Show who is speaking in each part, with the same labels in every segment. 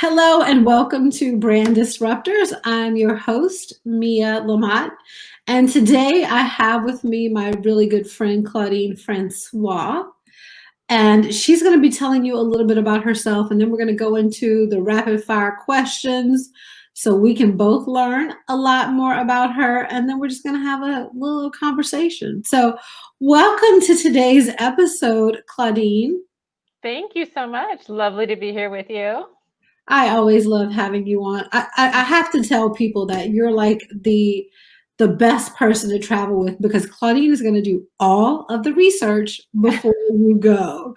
Speaker 1: Hello and welcome to Brand Disruptors. I'm your host, Mia Lamont. And today I have with me my really good friend, Claudine Francois. And she's going to be telling you a little bit about herself. And then we're going to go into the rapid fire questions so we can both learn a lot more about her. And then we're just going to have a little conversation. So, welcome to today's episode, Claudine.
Speaker 2: Thank you so much. Lovely to be here with you.
Speaker 1: I always love having you on. I have to tell people that you're like the best person to travel with because Claudine is going to do all of the research before you go.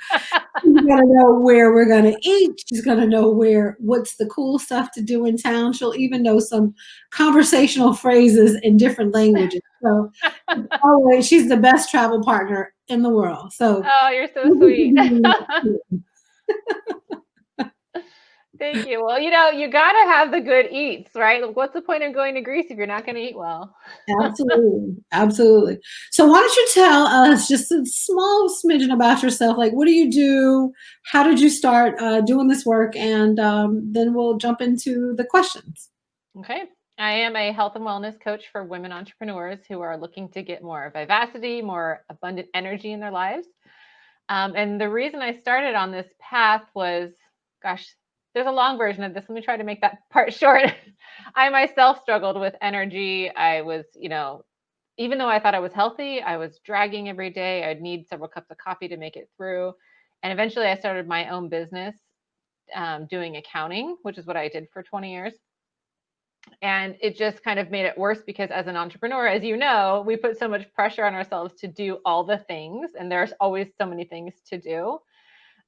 Speaker 1: She's going to know where we're going to eat. She's going to know what's the cool stuff to do in town. She'll even know some conversational phrases in different languages. So always, she's the best travel partner in the world. So
Speaker 2: Oh, you're so sweet. Thank you. Well, you got to have the good eats, right? What's the point of going to Greece if you're not going to eat well?
Speaker 1: Absolutely. Absolutely. So why don't you tell us just a small smidgen about yourself? Like, what do you do? How did you start doing this work? And then we'll jump into the questions.
Speaker 2: Okay. I am a health and wellness coach for women entrepreneurs who are looking to get more vivacity, more abundant energy in their lives. And the reason I started on this path was, gosh, there's a long version of this. Let me try to make that part short. I myself struggled with energy. I was, even though I thought I was healthy, I was dragging every day. I'd need several cups of coffee to make it through. And eventually I started my own business doing accounting, which is what I did for 20 years. And it just kind of made it worse because as an entrepreneur, as you know, we put so much pressure on ourselves to do all the things. And there's always so many things to do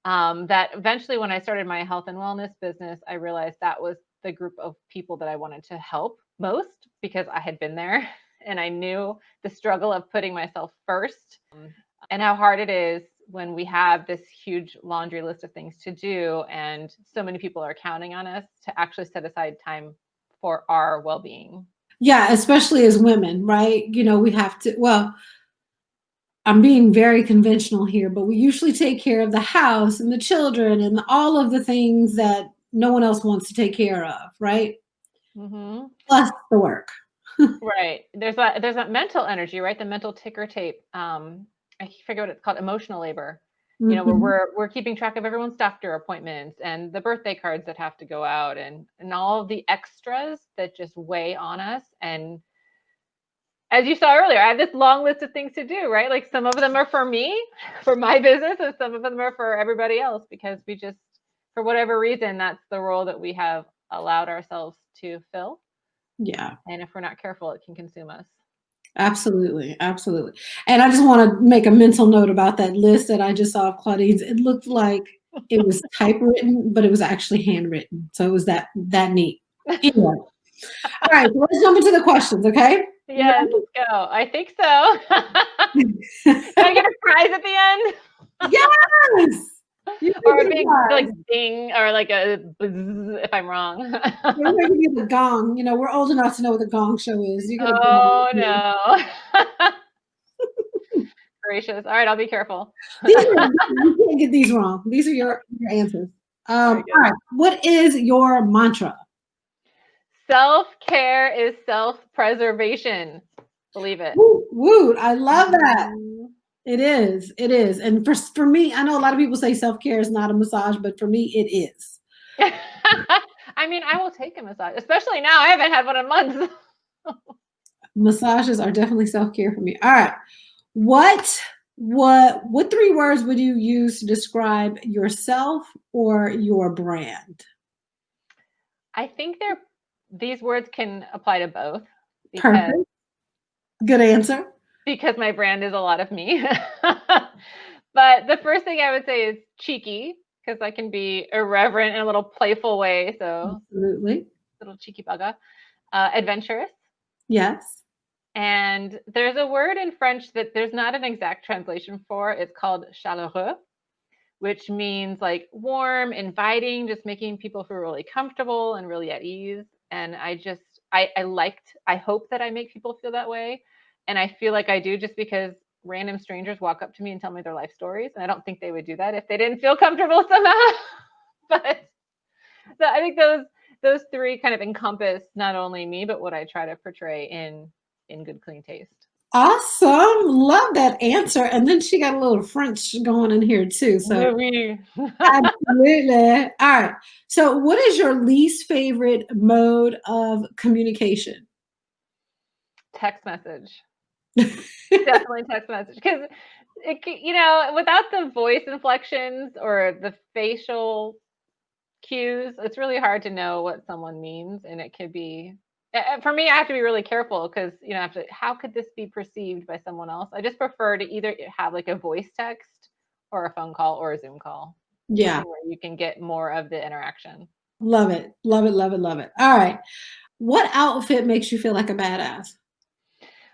Speaker 2: that eventually when I started my health and wellness business, I realized that was the group of people that I wanted to help most because I had been there and I knew the struggle of putting myself first and how hard it is when we have this huge laundry list of things to do and so many people are counting on us to actually set aside time for our well-being.
Speaker 1: Yeah, especially as women, right? We have to, well, I'm being very conventional here, but we usually take care of the house and the children and all of the things that no one else wants to take care of, right?
Speaker 2: Mm-hmm.
Speaker 1: Plus the work.
Speaker 2: Right. There's that mental energy, right? The mental ticker tape. I forget what it's called, emotional labor.
Speaker 1: Mhm.
Speaker 2: Where we're keeping track of everyone's doctor appointments and the birthday cards that have to go out and all of the extras that just weigh on us. And as you saw earlier, I have this long list of things to do, right? Like some of them are for me, for my business, and some of them are for everybody else because we just, for whatever reason, that's the role that we have allowed ourselves to fill.
Speaker 1: Yeah.
Speaker 2: And if we're not careful, it can consume us.
Speaker 1: Absolutely, absolutely. And I just want to make a mental note about that list that I just saw of Claudine's. It looked like it was typewritten, but it was actually handwritten. So it was that neat. Anyway. All right, so let's jump into the questions, okay? You
Speaker 2: Yes, let's go. I think so.
Speaker 1: ready?
Speaker 2: Do I get a prize at the end?
Speaker 1: Yes! You
Speaker 2: Or
Speaker 1: can
Speaker 2: a
Speaker 1: get a
Speaker 2: big like
Speaker 1: prize.
Speaker 2: ding or like a buzz if I'm wrong.
Speaker 1: We're going to get the gong. We're old enough to know what the gong show is. You get a
Speaker 2: Oh
Speaker 1: gong.
Speaker 2: no. Gracious. All right, I'll be careful.
Speaker 1: You can't get these wrong. These are your answers.
Speaker 2: Very
Speaker 1: All
Speaker 2: good.
Speaker 1: right, what is your mantra?
Speaker 2: Self-care is self-preservation. Believe it.
Speaker 1: Woo, I love that.
Speaker 2: Mhm.
Speaker 1: It is. It is. And for me, I know a lot of people say self-care is not a massage, but for me, it is.
Speaker 2: I mean, I will take a massage, especially now. I haven't had one in months.
Speaker 1: Massages are definitely self-care for me. All right. What three words would you use to describe yourself or your brand?
Speaker 2: I think these words can apply to both because
Speaker 1: Perfect. Good answer.
Speaker 2: my brand is a lot of me. But the first thing I would say is cheeky because I can be irreverent in a little playful way. So
Speaker 1: Absolutely.
Speaker 2: little cheeky bugger. Adventurous.
Speaker 1: Yes.
Speaker 2: And there's a word in French that there's not an exact translation for. It's called chaleureux, which means like warm, inviting, just making people feel really comfortable and really at ease. And I hope that I make people feel that way. And I feel like I do just because random strangers walk up to me and tell me their life stories. And I don't think they would do that if they didn't feel comfortable somehow. But So I think those three kind of encompass not only me, but what I try to portray in Good Clean Taste.
Speaker 1: Awesome. Love that answer. And then she got a little French going in here too. So
Speaker 2: Oui.
Speaker 1: absolutely. All right. So what is your least favorite mode of communication?
Speaker 2: Text message. Definitely text message, because without the voice inflections or the facial cues, it's really hard to know what someone means, and it could be. For me, I have to be really careful because how could this be perceived by someone else? I just prefer to either have like a voice text or a phone call or a Zoom call,
Speaker 1: Yeah.
Speaker 2: something where you can get more of the interaction.
Speaker 1: Love it. Love it. Love it. Love it. All right. What outfit makes you feel like a badass?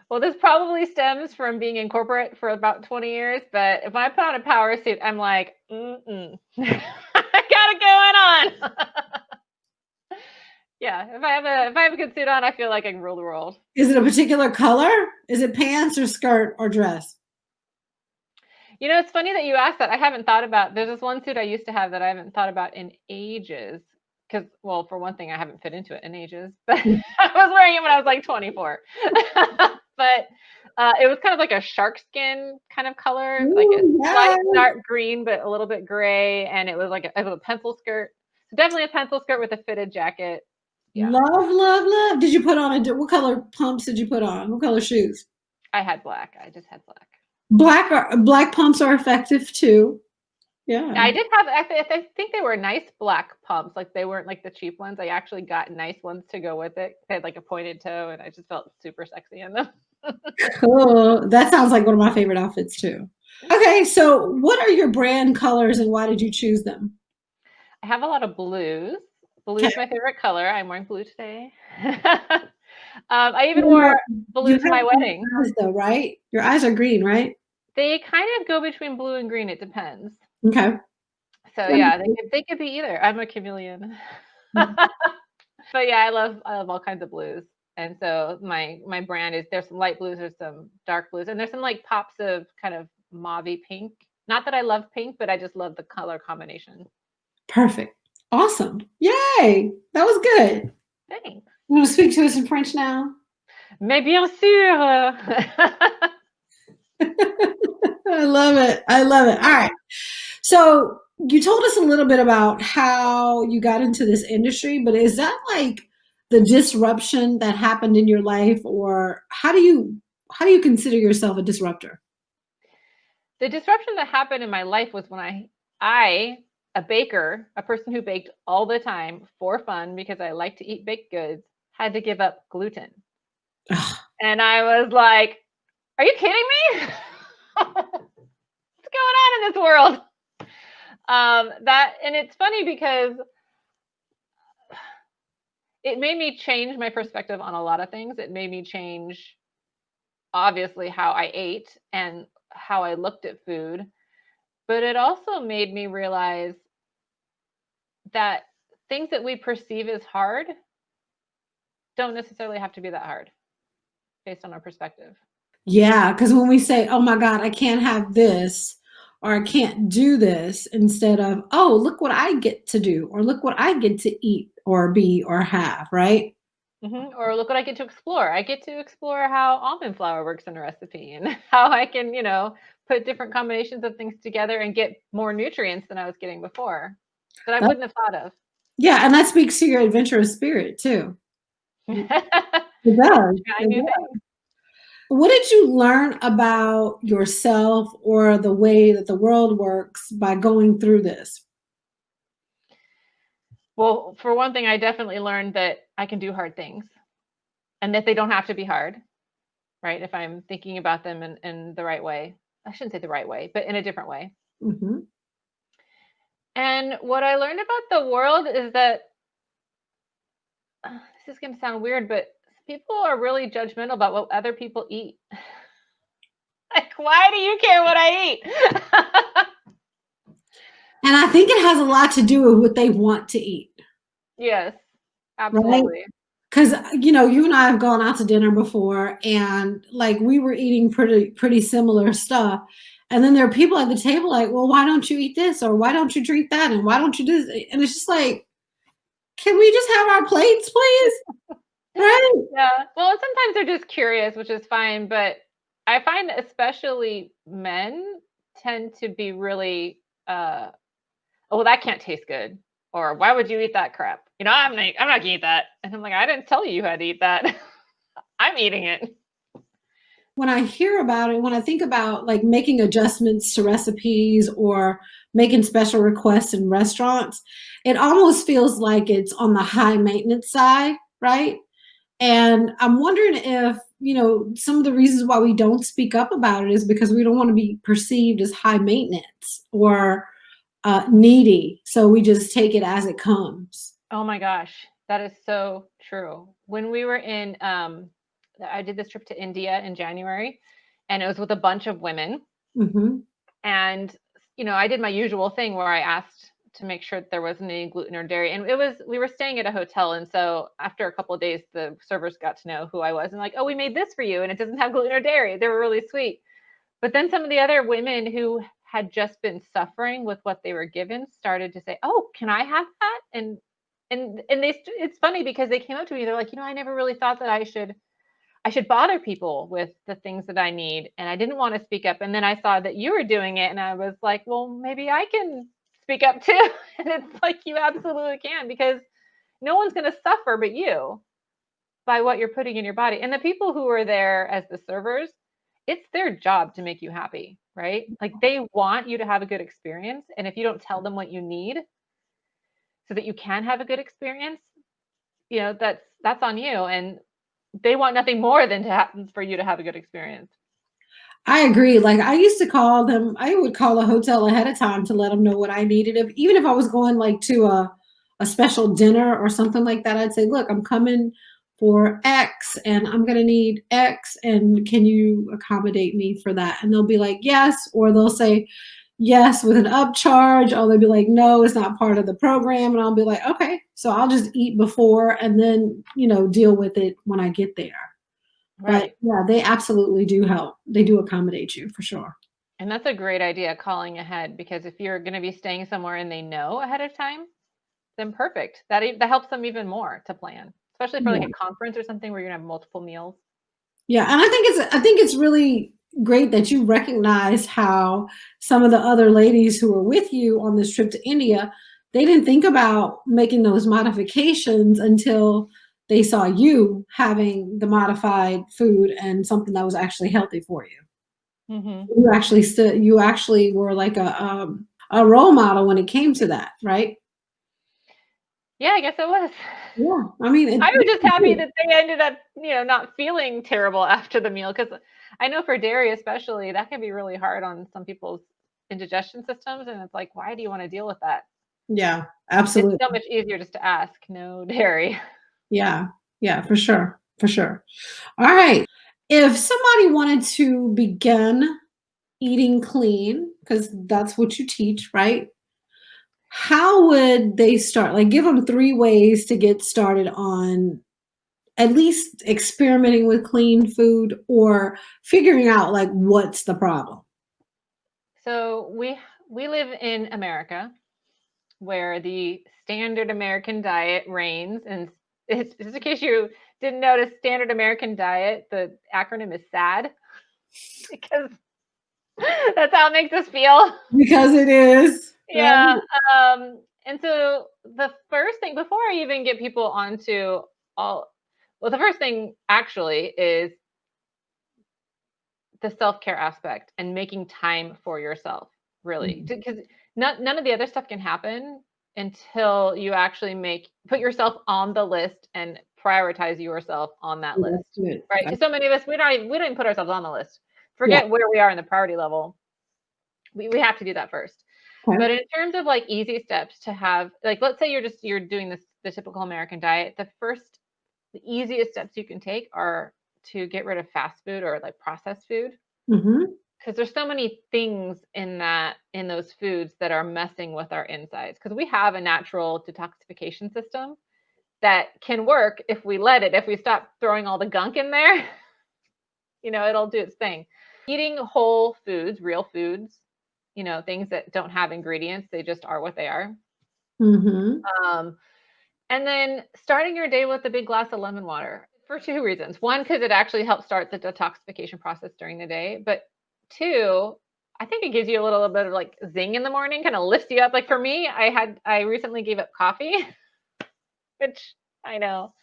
Speaker 2: Well, this probably stems from being in corporate for about 20 years, but if I put on a power suit, I'm like, I got it going on. Yeah, if I have a good suit on, I feel like I can rule the world.
Speaker 1: Is it a particular color? Is it pants or skirt or dress?
Speaker 2: It's funny that you asked that. I haven't thought about. There's this one suit I used to have that I haven't thought about in ages. Because, well, for one thing, I haven't fit into it in ages. But I was wearing it when I was like 24. But it was kind of like a shark skin kind of color, like a
Speaker 1: Ooh,
Speaker 2: slight
Speaker 1: yes.
Speaker 2: dark green, but a little bit gray. And it was like a pencil skirt. So definitely a pencil skirt with a fitted jacket. Yeah,
Speaker 1: Love, love, love. Did you put on what color pumps did you put on? What color shoes?
Speaker 2: I had black. I just had black.
Speaker 1: Black pumps are effective too. Yeah.
Speaker 2: I did have, I think they were nice black pumps. Like they weren't like the cheap ones. I actually got nice ones to go with it. They had like a pointed toe, and I just felt super sexy in them.
Speaker 1: Cool. That sounds like one of my favorite outfits too. Okay, so what are your brand colors and why did you choose them?
Speaker 2: I have a lot of blues. Blue
Speaker 1: Okay.
Speaker 2: is my favorite color. I'm wearing blue today. I even
Speaker 1: You
Speaker 2: wore
Speaker 1: you
Speaker 2: blue to
Speaker 1: have
Speaker 2: my
Speaker 1: green
Speaker 2: wedding.
Speaker 1: eyes though, right? Your eyes are green, right?
Speaker 2: They kind of go between blue and green. It depends.
Speaker 1: Okay.
Speaker 2: So yeah, they could be either. I'm a chameleon. But yeah, I love all kinds of blues. And so my brand is, there's some light blues, there's some dark blues, and there's some like pops of kind of mauvey pink. Not that I love pink, but I just love the color combination.
Speaker 1: Perfect. Awesome. Yay. That was good.
Speaker 2: Thanks.
Speaker 1: You want to speak to us in French now?
Speaker 2: Mais bien sûr.
Speaker 1: I love it. I love it. All right. So you told us a little bit about how you got into this industry, but is that like the disruption that happened in your life, or how do you consider yourself a disruptor?
Speaker 2: The disruption that happened in my life was when a baker, a person who baked all the time for fun because I like to eat baked goods, had to give up gluten.
Speaker 1: Ugh.
Speaker 2: And I was like, are you kidding me? What's going on in this world? And it's funny because it made me change my perspective on a lot of things. It made me change, obviously, how I ate and how I looked at food. But it also made me realize that things that we perceive as hard don't necessarily have to be that hard based on our perspective.
Speaker 1: Yeah, because when we say, "Oh my God, I can't have this," or "I can't do this," instead of, "Oh, look what I get to do," or "Look what I get to eat or be or have," right?
Speaker 2: Or look what I get to explore. I get to explore how almond flour works in a recipe and how I can, put different combinations of things together and get more nutrients than I was getting before that I
Speaker 1: That,
Speaker 2: wouldn't have thought of.
Speaker 1: yeah, and that speaks to your adventurous spirit too. It does.
Speaker 2: Trying
Speaker 1: It
Speaker 2: new
Speaker 1: does.
Speaker 2: things.
Speaker 1: What did you learn about yourself or the way that the world works by going through this?
Speaker 2: Well, for one thing, I definitely learned that I can do hard things and that they don't have to be hard, right? If I'm thinking about them in the right way. I shouldn't say the right way, but in a different way.
Speaker 1: Mhm.
Speaker 2: And what I learned about the world is that this is going to sound weird, but people are really judgmental about what other people eat. Like, why do you care what I eat?
Speaker 1: And I think it has a lot to do with what they want to eat,
Speaker 2: Yes,
Speaker 1: right?
Speaker 2: absolutely.
Speaker 1: Because you and I have gone out to dinner before, and like we were eating pretty similar stuff, and then there are people at the table like, well, why don't you eat this, or why don't you drink that, and why don't you do this? And it's just like, can we just have our plates, please? Right?
Speaker 2: Yeah. Well, sometimes they're just curious, which is fine, but I find that especially men tend to be really oh, well, that can't taste good. Or why would you eat that crap? I'm not gonna eat that. And I'm like, I didn't tell you you had to eat that. I'm eating it.
Speaker 1: When I hear about it, when I think about like making adjustments to recipes or making special requests in restaurants, it almost feels like it's on the high maintenance side, right? And I'm wondering if, some of the reasons why we don't speak up about it is because we don't want to be perceived as high maintenance or needy. So we just take it as it comes.
Speaker 2: Oh my gosh, that is so true. When we were I did this trip to India in January, and it was with a bunch of women.
Speaker 1: Hmm.
Speaker 2: And, I did my usual thing where I asked to make sure that there wasn't any gluten or dairy. And we were staying at a hotel. And so after a couple of days, the servers got to know who I was and like, oh, we made this for you. And it doesn't have gluten or dairy. They were really sweet. But then some of the other women who had just been suffering with what they were given started to say, oh, can I have that? It's funny because they came up to me. They're like, I never really thought that I should bother people with the things that I need. And I didn't want to speak up. And then I saw that you were doing it. And I was like, well, maybe I can speak up too. And it's like, you absolutely can, because no one's going to suffer but you by what you're putting in your body. And the people who are there as the servers, it's their job to make you happy, right? Like they want you to have a good experience. And if you don't tell them what you need so that you can have a good experience, that's on you. And they want nothing more than to happen for you to have a good experience.
Speaker 1: I agree. Like I used to call them, I would call a hotel ahead of time to let them know what I needed. Even if I was going like to a special dinner or something like that, I'd say, look, I'm coming for X and I'm going to need X. And can you accommodate me for that? And they'll be like, yes. Or they'll say, yes, with an upcharge. Or they'll be like, no, it's not part of the program. And I'll be like, okay, so I'll just eat before and then, deal with it when I get there. But
Speaker 2: Right.
Speaker 1: yeah, they absolutely do help. They do accommodate you for sure.
Speaker 2: And that's a great idea, calling ahead, because if you're going to be staying somewhere and they know ahead of time, then perfect. That helps them even more to plan, especially for like
Speaker 1: Yeah.
Speaker 2: a conference or something where you're going to have multiple meals.
Speaker 1: Yeah, and I think it's really great that you recognize how some of the other ladies who were with you on this trip to India, they didn't think about making those modifications until they saw you having the modified food and something that was actually healthy for you.
Speaker 2: Hmm.
Speaker 1: You actually were like a role model when it came to that, right?
Speaker 2: Yeah, I guess it was.
Speaker 1: Yeah. I mean,
Speaker 2: I was just happy
Speaker 1: it
Speaker 2: that they ended up, not feeling terrible after the meal, because I know for dairy especially, that can be really hard on some people's indigestion systems, and it's like, why do you want to deal with that?
Speaker 1: yeah,
Speaker 2: It's
Speaker 1: absolutely.
Speaker 2: so much easier just to ask no dairy.
Speaker 1: Yeah. Yeah, for sure. For sure. All right. If somebody wanted to begin eating clean, because that's what you teach, right? How would they start? Like, give them three ways to get started on at least experimenting with clean food or figuring out like what's the problem.
Speaker 2: So we live in America, where the standard American diet reigns. And it's, just in case you didn't notice, standard American diet, the acronym is SAD, because that's how it makes us feel.
Speaker 1: Because it is, right?
Speaker 2: Yeah. And so the first thing, before I even get people onto all, well, the first thing actually is the self-care aspect and making time for yourself, really,
Speaker 1: Mhm.
Speaker 2: because none of the other stuff can happen until you actually put yourself on the list and prioritize yourself on that
Speaker 1: Yeah, that's
Speaker 2: list,
Speaker 1: good.
Speaker 2: right? Because so many of us, we don't even put ourselves on the list.
Speaker 1: Yeah.
Speaker 2: Forget where we are in the priority level. We have to do that first.
Speaker 1: Okay.
Speaker 2: But in terms of like easy steps to have, like, let's say you're doing the typical American diet, the easiest steps you can take are to get rid of fast food or like processed food,
Speaker 1: Hmm.
Speaker 2: because there's so many things in those foods that are messing with our insides, because we have a natural detoxification system that can work if we let it. If we stop throwing all the gunk in there, it'll do its thing. Eating whole foods, real foods, things that don't have ingredients, they just are what they are.
Speaker 1: Hmm.
Speaker 2: um, And then starting your day with a big glass of lemon water for two reasons. One, because it actually helps start the detoxification process during the day. But two, I think it gives you a little bit of like zing in the morning, kind of lifts you up. Like for me, I recently gave up coffee, which I know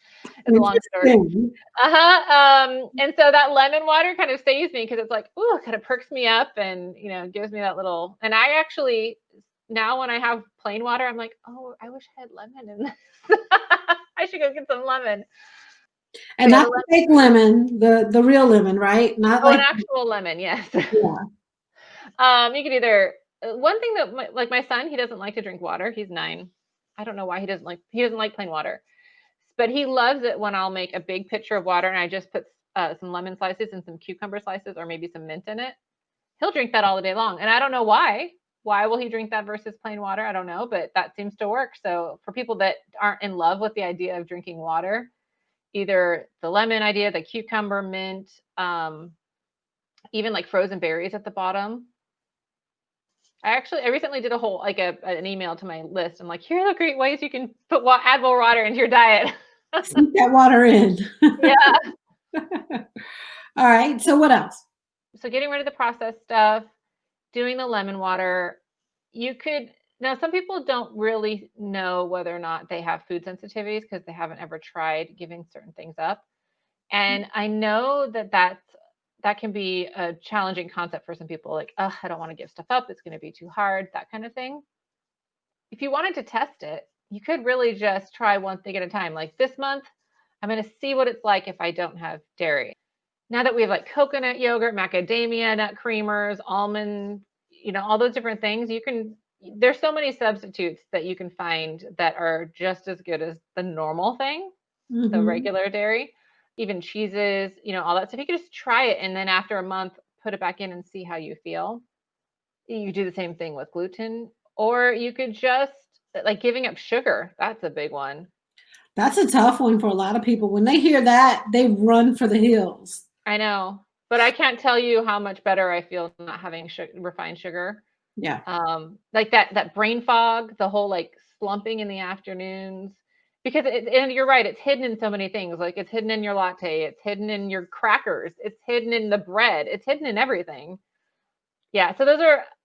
Speaker 2: is a long story.
Speaker 1: Interesting.
Speaker 2: And so that lemon water kind of saves me because it's like, ooh, it kind of perks me up and, gives me that little. And I actually, now when I have plain water, I'm like, oh, I wish I had lemon in this. I should go get some lemon.
Speaker 1: And
Speaker 2: Yeah,
Speaker 1: not the fake lemon, the real lemon, right? Not
Speaker 2: an
Speaker 1: like,
Speaker 2: actual lemon, yes.
Speaker 1: yeah.
Speaker 2: You could either, one thing that like my son, he doesn't like to drink water. He's 9. I don't know why he doesn't like plain water. But he loves it when I'll make a big pitcher of water and I just put some lemon slices and some cucumber slices or maybe some mint in it. He'll drink that all the day long. And I don't know why. Why will he drink that versus plain water? I don't know, but that seems to work. So for people that aren't in love with the idea of drinking water, either the lemon idea, the cucumber, mint, even like frozen berries at the bottom. I recently did a whole an email to my list. I'm like, here are the great ways you can add more water into your diet.
Speaker 1: Sneak that water in.
Speaker 2: Yeah.
Speaker 1: All right. So what else?
Speaker 2: So getting rid of the processed stuff, doing the lemon water. Now some people don't really know whether or not they have food sensitivities because they haven't ever tried giving certain things up. And I know that can be a challenging concept for some people, like, oh, I don't want to give stuff up. It's going to be too hard, that kind of thing. If you wanted to test it, you could really just try one thing at a time. Like this month, I'm going to see what it's like if I don't have dairy. Now that we have like coconut yogurt, macadamia nut creamers, almond, all those different things, there's so many substitutes that you can find that are just as good as the normal thing, the regular dairy, even cheeses, all that stuff. You can just try it. And then after a month, put it back in and see how you feel. You do the same thing with gluten, or you could just like giving up sugar. That's a big one.
Speaker 1: That's a tough one for a lot of people. When they hear that, they run for the hills.
Speaker 2: I know, but I can't tell you how much better I feel not having refined sugar.
Speaker 1: Yeah.
Speaker 2: Like that brain fog, the whole like slumping in the afternoons, because and you're right, it's hidden in so many things. Like it's hidden in your latte, it's hidden in your crackers, it's hidden in the bread, it's hidden in everything. Yeah, so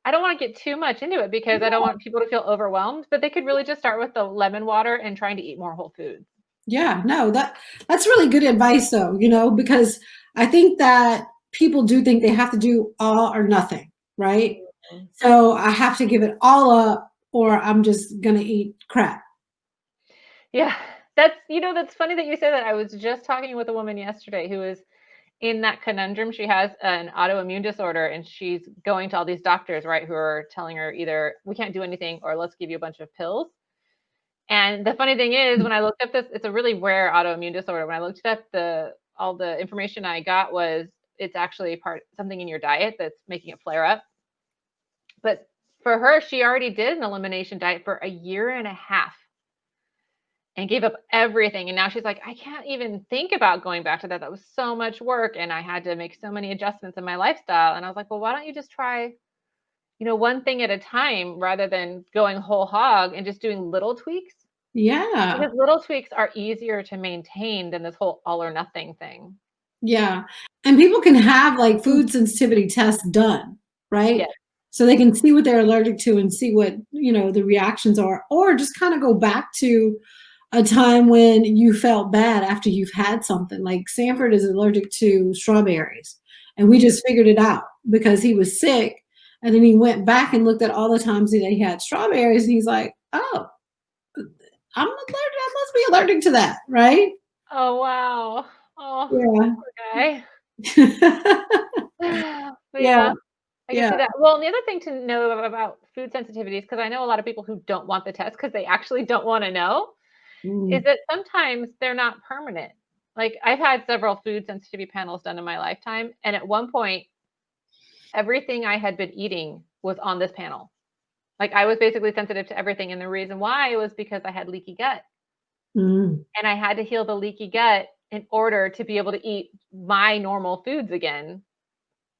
Speaker 2: I don't want to get too much into it because I don't want people to feel overwhelmed, but they could really just start with the lemon water and trying to eat more whole foods.
Speaker 1: Yeah, no, that's really good advice though, because I think that people do think they have to do all or nothing, right?
Speaker 2: Mhm.
Speaker 1: So I have to give it all up or I'm just gonna eat crap.
Speaker 2: Yeah, that's funny that you say that. I was just talking with a woman yesterday who is in that conundrum. She has an autoimmune disorder and she's going to all these doctors, right, who are telling her either we can't do anything or let's give you a bunch of pills. And the funny thing is, when I looked up this, it's a really rare autoimmune disorder. When I looked up all the information I got was it's actually something in your diet that's making it flare up. But for her, she already did an elimination diet for a year and a half and gave up everything. And now she's like, I can't even think about going back to that. That was so much work. And I had to make so many adjustments in my lifestyle. And I was like, well, why don't you just try, one thing at a time rather than going whole hog and just doing little tweaks?
Speaker 1: Yeah.
Speaker 2: Because little tweaks are easier to maintain than this whole all or nothing thing.
Speaker 1: Yeah. And people can have like food sensitivity tests done, right?
Speaker 2: Yes.
Speaker 1: So they can see what they're allergic to and see what, the reactions are, or just kind of go back to a time when you felt bad after you've had something. Like Sanford is allergic to strawberries. And we just figured it out because he was sick. And then he went back and looked at all the times that he had strawberries. And he's like, oh, I'm allergic. I must be allergic to that, right?
Speaker 2: Oh, wow. Oh,
Speaker 1: Yeah.
Speaker 2: poor guy. But
Speaker 1: Yeah.
Speaker 2: yeah, I can
Speaker 1: Yeah.
Speaker 2: see that. Well, and the other thing to know about food sensitivities, because I know a lot of people who don't want the test because they actually don't want to know, is
Speaker 1: Mm.
Speaker 2: that sometimes they're not permanent. Like I've had several food sensitivity panels done in my lifetime, and at one point, everything I had been eating was on this panel. Like I was basically sensitive to everything, and the reason why was because I had leaky gut,
Speaker 1: Mm.
Speaker 2: and I had to heal the leaky gut in order to be able to eat my normal foods again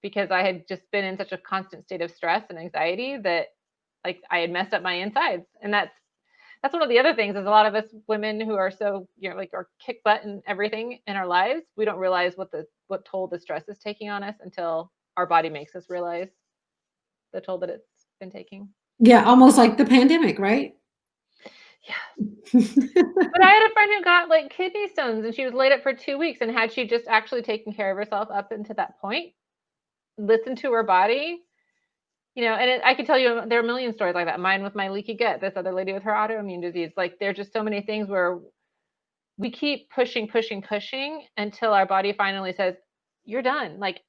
Speaker 2: because I had just been in such a constant state of stress and anxiety that like I had messed up my insides. And that's that's one of the other things is a lot of us women who are so, like are kick butt and everything in our lives, we don't realize what toll the stress is taking on us until our body makes us realize the toll that it's been taking.
Speaker 1: Yeah, almost like the pandemic, right?
Speaker 2: Yeah. But I had a friend who got like kidney stones and she was laid up for 2 weeks. And had she just actually taken care of herself up until that point, listened to her body, and I can tell you there are a million stories like that. Mine with my leaky gut, this other lady with her autoimmune disease. Like there's just so many things where we keep pushing, pushing, pushing until our body finally says, you're done. Like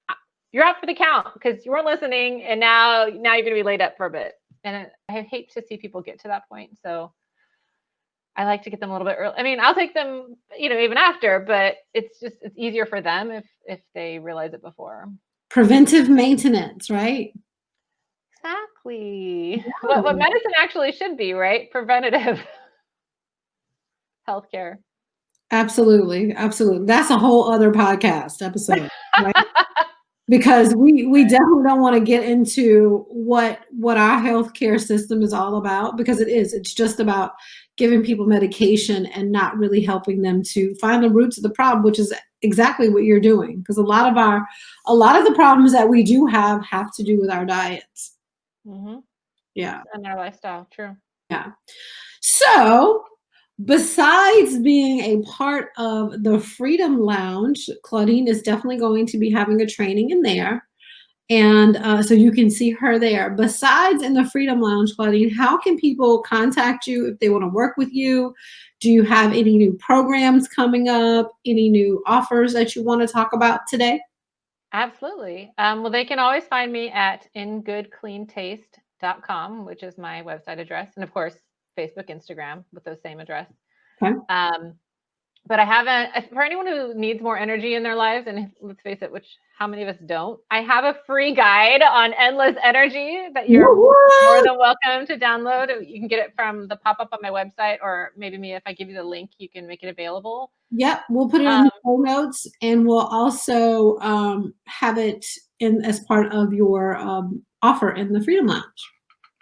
Speaker 2: you're out for the count because you weren't listening. And now you're going to be laid up for a bit. And I hate to see people get to that point. So I like to get them a little bit early. I mean, I'll take them, even after, but it's easier for them if they realize it before.
Speaker 1: Preventive maintenance, right?
Speaker 2: Exactly.
Speaker 1: Yeah.
Speaker 2: What medicine actually should be, right? Preventative healthcare.
Speaker 1: Absolutely. Absolutely. That's a whole other podcast episode, right? Because we definitely don't want to get into what our healthcare system is all about, because it's just about giving people medication and not really helping them to find the roots of the problem, which is exactly what you're doing. Because a lot of the problems that we do have to do with our diets.
Speaker 2: Mm-hmm.
Speaker 1: Yeah.
Speaker 2: And our lifestyle. True.
Speaker 1: Yeah. So besides being a part of the Freedom Lounge, Claudine is definitely going to be having a training in there. And so you can see her there. Besides in the Freedom Lounge, Claudine, how can people contact you if they want to work with you? Do you have any new programs coming up? Any new offers that you want to talk about today?
Speaker 2: Absolutely. Well, they can always find me at ingoodcleantaste.com, which is my website address. And of course, Facebook, Instagram with those same address.
Speaker 1: Okay.
Speaker 2: But I haven't, for anyone who needs more energy in their lives, and let's face it, how many of us don't, I have a free guide on endless energy that you're more than welcome to download. You can get it from the pop-up on my website, or maybe me, if I give you the link, you can make it available.
Speaker 1: Yep, we'll put it in the show notes, and we'll also have it as part of your offer in the Freedom Lounge.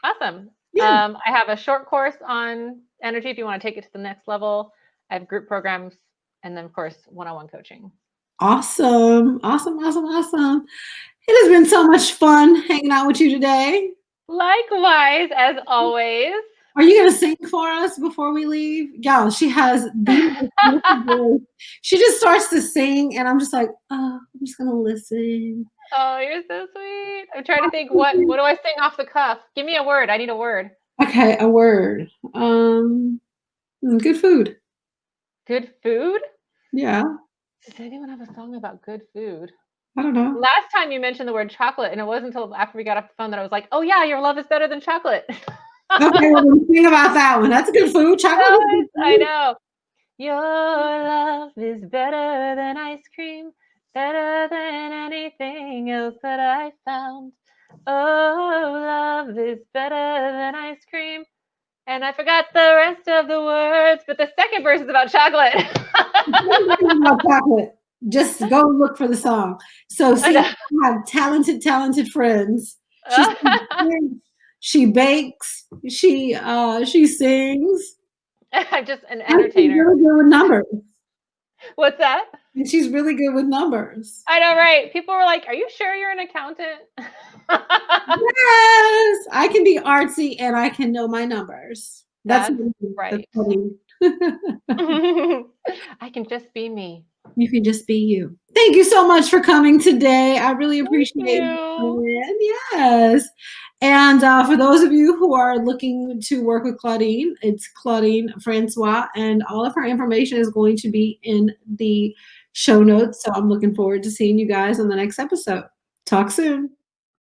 Speaker 2: Awesome.
Speaker 1: Yeah.
Speaker 2: I have a short course on energy if you want to take it to the next level. I have group programs, and then of course, one-on-one coaching.
Speaker 1: Awesome. Awesome. Awesome. Awesome. It has been so much fun hanging out with you today.
Speaker 2: Likewise, as always.
Speaker 1: Are you going to sing for us before we leave? Y'all, she has the most beautiful voice. She just starts to sing, and I'm just like, oh, I'm just going to listen.
Speaker 2: Oh, you're so sweet. I'm trying to think, what do I sing off the cuff? Give me a word. I need a word.
Speaker 1: Okay, a word. Good food.
Speaker 2: Good food?
Speaker 1: Yeah.
Speaker 2: Does anyone have a song about good food?
Speaker 1: I don't know.
Speaker 2: Last time you mentioned the word chocolate, and it wasn't until after we got off the phone that I was like, oh yeah, your love is better than chocolate.
Speaker 1: Okay, well, then sing about that one. That's good food. Chocolate.
Speaker 2: Yes, I know. Your love is better than ice cream, better than anything else that I found. Oh, love is better than ice cream. And I forgot the rest of the words, but the second verse is about chocolate.
Speaker 1: About chocolate. Just go look for the song. So see, I have talented friends. She bakes, she sings.
Speaker 2: I'm just an entertainer.
Speaker 1: She's really good with numbers.
Speaker 2: What's that?
Speaker 1: And she's really good with numbers.
Speaker 2: I know, right? People were like, are you sure you're an accountant?
Speaker 1: Yes, I can be artsy and I can know my numbers. That's
Speaker 2: right. I can just be me.
Speaker 1: You can just be you. Thank you so much for coming today. I really appreciate you. Yes. And for those of you who are looking to work with Claudine, it's Claudine Francois, and all of her information is going to be in the show notes. So I'm looking forward to seeing you guys on the next episode. Talk soon.